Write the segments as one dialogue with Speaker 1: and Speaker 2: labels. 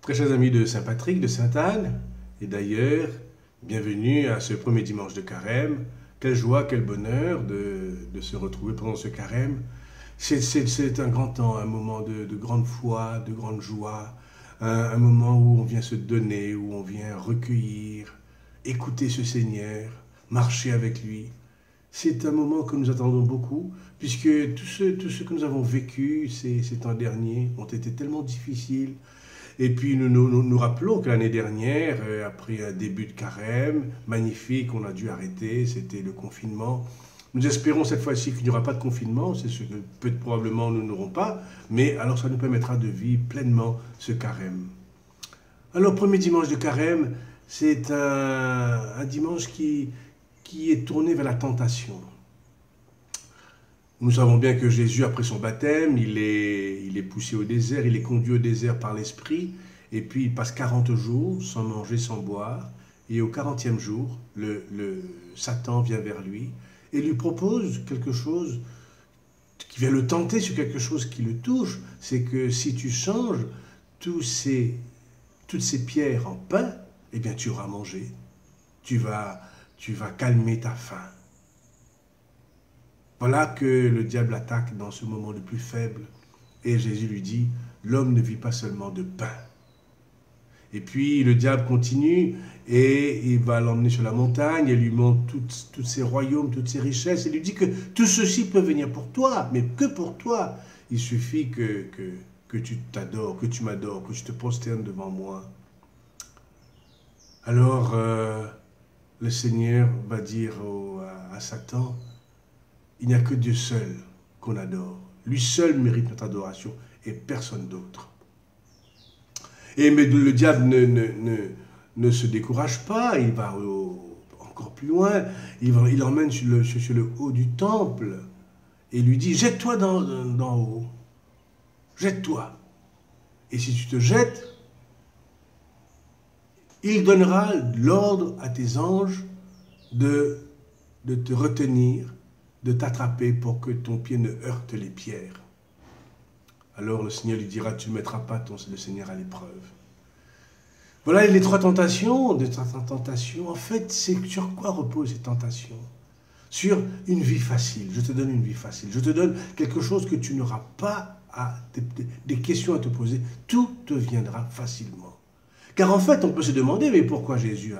Speaker 1: Très chers amis de Saint-Patrick, de Sainte-Anne, et d'ailleurs, bienvenue à ce premier dimanche de carême. Quelle joie, quel bonheur de se retrouver pendant ce carême. C'est un grand temps, un moment de grande foi, de grande joie, un moment où on vient se donner, où on vient recueillir, écouter ce Seigneur, marcher avec lui. C'est un moment que nous attendons beaucoup, puisque tout ce que nous avons vécu ces temps derniers ont été tellement difficiles. Et puis nous rappelons que l'année dernière, après un début de carême magnifique, on a dû arrêter, c'était le confinement. Nous espérons cette fois-ci qu'il n'y aura pas de confinement, c'est ce que peut-être probablement nous n'aurons pas, mais alors ça nous permettra de vivre pleinement ce carême. Alors, premier dimanche de carême, c'est un dimanche qui est tourné vers la tentation. Nous savons bien que Jésus, après son baptême, il est poussé au désert, il est conduit au désert par l'Esprit, et puis il passe 40 jours sans manger, sans boire, et au 40e jour, le Satan vient vers lui et lui propose quelque chose qui vient le tenter sur quelque chose qui le touche, c'est que si tu changes toutes ces pierres en pain, eh bien tu auras mangé, tu vas calmer ta faim. Voilà que le diable attaque dans ce moment le plus faible. Et Jésus lui dit, l'homme ne vit pas seulement de pain. Et puis le diable continue et il va l'emmener sur la montagne et lui montre tous ses royaumes, toutes ses richesses. Et lui dit que tout ceci peut venir pour toi, mais que pour toi. Il suffit que tu t'adores, que tu m'adores, que tu te prosternes devant moi. Alors le Seigneur va dire à Satan, il n'y a que Dieu seul qu'on adore. Lui seul mérite notre adoration et personne d'autre. Mais le diable ne se décourage pas, il va encore plus loin, il l'emmène sur le haut du temple et lui dit, jette-toi d'en haut, jette-toi. Et si tu te jettes, il donnera l'ordre à tes anges de te retenir, de t'attraper pour que ton pied ne heurte les pierres. Alors le Seigneur lui dira, tu ne mettras pas le Seigneur à l'épreuve. Voilà les trois tentations. En fait, c'est sur quoi reposent ces tentations? Sur une vie facile. Je te donne une vie facile. Je te donne quelque chose que tu n'auras pas des questions à te poser. Tout te viendra facilement. Car en fait, on peut se demander, mais pourquoi Jésus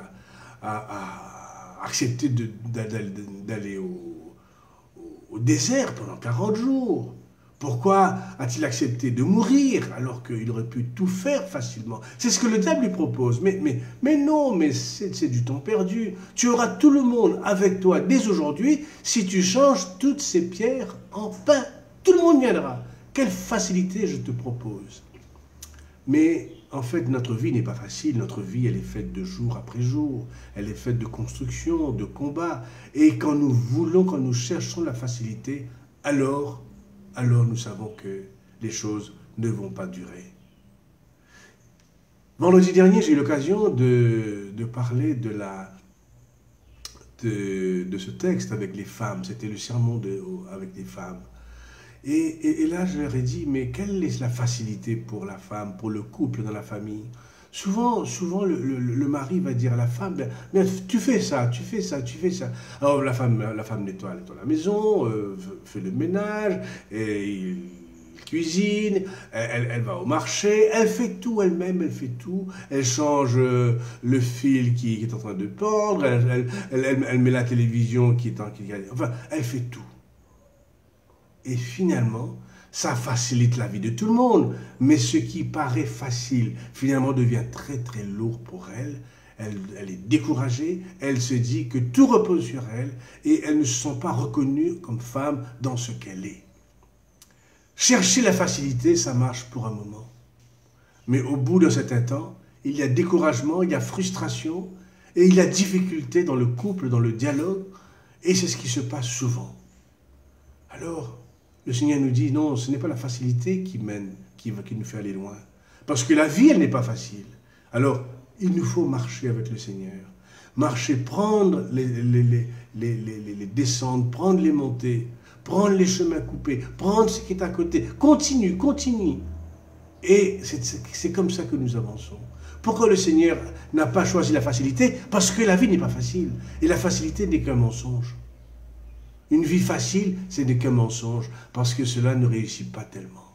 Speaker 1: a accepté d'aller au désert pendant 40 jours? Pourquoi a-t-il accepté de mourir alors qu'il aurait pu tout faire facilement? C'est ce que le diable lui propose. Mais non, mais c'est du temps perdu. Tu auras tout le monde avec toi dès aujourd'hui si tu changes toutes ces pierres en pain. Tout le monde viendra. Quelle facilité je te propose. Mais en fait, notre vie n'est pas facile. Notre vie, elle est faite de jour après jour. Elle est faite de construction, de combat. Et quand nous cherchons la facilité, alors nous savons que les choses ne vont pas durer. Vendredi dernier, j'ai eu l'occasion de parler de ce texte avec les femmes. C'était le sermon avec les femmes. Et là, je leur ai dit, mais quelle est la facilité pour la femme, pour le couple dans la famille? Souvent le mari va dire à la femme, ben, tu fais ça, tu fais ça, tu fais ça. Alors la femme nettoie la maison, fait le ménage, et elle cuisine, elle va au marché, elle fait tout elle-même, elle fait tout. Elle change le fil qui est en train de pendre, elle met la télévision enfin, elle fait tout. Et finalement, ça facilite la vie de tout le monde. Mais ce qui paraît facile, finalement, devient très très lourd pour elle. Elle est découragée, elle se dit que tout repose sur elle et elle ne se sent pas reconnue comme femme dans ce qu'elle est. Chercher la facilité, ça marche pour un moment. Mais au bout d'un certain temps, il y a découragement, il y a frustration et il y a difficulté dans le couple, dans le dialogue. Et c'est ce qui se passe souvent. Alors, le Seigneur nous dit, non, ce n'est pas la facilité qui nous fait aller loin. Parce que la vie, elle n'est pas facile. Alors, il nous faut marcher avec le Seigneur. Marcher, prendre les descentes, prendre les montées, prendre les chemins coupés, prendre ce qui est à côté. Continue. Et c'est comme ça que nous avançons. Pourquoi le Seigneur n'a pas choisi la facilité? Parce que la vie n'est pas facile. Et la facilité n'est qu'un mensonge. Une vie facile, ce n'est qu'un mensonge, parce que cela ne réussit pas tellement.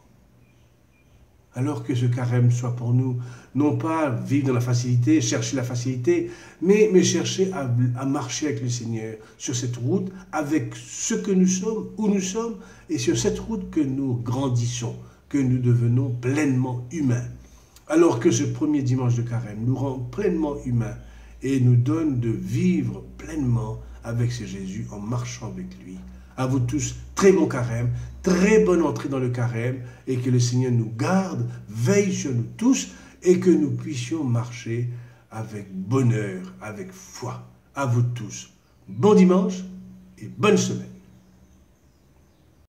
Speaker 1: Alors que ce carême soit pour nous, non pas vivre dans la facilité, chercher la facilité, mais chercher à marcher avec le Seigneur sur cette route, avec ce que nous sommes, où nous sommes, et sur cette route que nous grandissons, que nous devenons pleinement humains. Alors que ce premier dimanche de carême nous rend pleinement humains et nous donne de vivre pleinement avec ce Jésus en marchant avec lui. À vous tous, très bon carême, très bonne entrée dans le carême et que le Seigneur nous garde, veille sur nous tous et que nous puissions marcher avec bonheur, avec foi. À vous tous, bon dimanche et bonne semaine.